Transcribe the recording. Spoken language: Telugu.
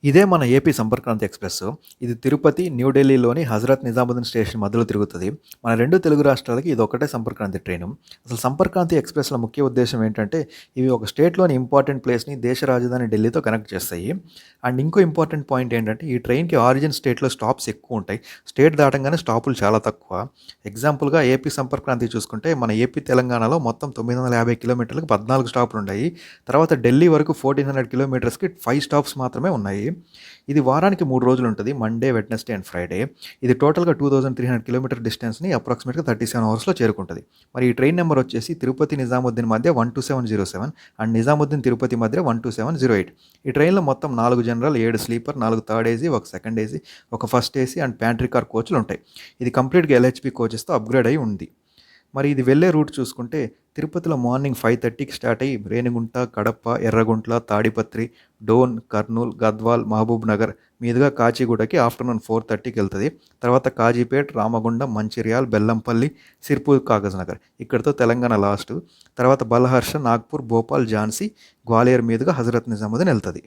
ఇదే మన ఏపీ సంపర్క్రాంతి ఎక్స్‌ప్రెస్. ఇది తిరుపతి, న్యూఢిల్లీలోని హజరత్ నిజాముద్దీన్ స్టేషన్ మధ్యలో తిరుగుతది. మన 2 తెలుగు రాష్ట్రాలకి ఇదొక్కటే సంపర్క్రాంతి ట్రైను. అసలు సంపర్క్రాంతి ఎక్స్‌ప్రెస్‌ల ముఖ్య ఉద్దేశ్యం ఏంటంటే, ఇవి ఒక స్టేట్‌లోని ఇంపార్టెంట్ ప్లేస్‌ని దేశ రాజధాని ఢిల్లీతో కనెక్ట్ చేస్తాయి. అండ్ ఇంకో ఇంపార్టెంట్ పాయింట్ ఏంటంటే, ఈ ట్రైన్‌కి ఆరిజిన్ స్టేట్‌లో స్టాప్స్ ఎక్కువుంటాయి. స్టేట్ దాటంగానే స్టాపులు చాలా తక్కువ. ఎగ్జాంపుల్‌గా ఏపీ సంపర్క్రాంతి చూసుకుంటే, మన ఏపీ, తెలంగాణలో మొత్తం 950 కిలోమీటర్లకి 14 స్టాపులుండాయి. తర్వాత ఢిల్లీ వరకు 1400 కిలోమీటర్స్‌కి 5 స్టాప్స్ మాత్రమే ఉన్నాయి. ఇది వారానికి 3 రోజులుంటది. Monday, Wednesday and Friday. ఇది టోటల్‌గా 2300 కిలోమీటర్ డిస్టెన్స్‌ని అప్రాక్సిమేట్‌గా 37 అవర్స్‌లో చేరుకుంటది. మరి ఈ ట్రైన్ నంబర్ వచ్చేసి తిరుపతి, నిజాముద్దీన్ మధ్య 12707 అండ్ నిజాముద్దీన్, తిరుపతి మధ్య 12708. ఈ ట్రైన్‌లో మొత్తం 4 general, 7 sleeper, 4 third AC, 1 second AC, 1 first AC and pantry car కోచ్‌లుంటాయి. ఇది కంప్లీట్‌గా ఎల్‌హెచ్‌బీ కోచెస్‌తో అప్‌గ్రేడ్ అయ్యి ఉంది. మరి ఇది వెళ్ళే రూట్ చూసుకుంటే తిరుపతిలో మార్నింగ్ 5:30కి స్టార్ట్ అయ్యి రేణిగుంట, కడప, ఎర్రగుంట్ల, తాడిపత్రి, డోన్, కర్నూల్, గద్వాల్, మహబూబ్ నగర్ మీదుగా కాచిగూడకి ఆఫ్టర్నూన్ 4:30కి వెళ్తది. తర్వాత కాజీపేట్, రామగుండం, మంచిర్యాల్, బెల్లంపల్లి, సిర్పూర్, కాగజ్‌నగర్ ఇక్కడితో తెలంగాణ లాస్టు. తర్వాత బల్హర్ష, నాగ్పూర్, భోపాల్, ఝాన్సీ, గ్వాలియర్ మీదుగా హజరత్ నిజాముద్దీన్ వెళ్తది.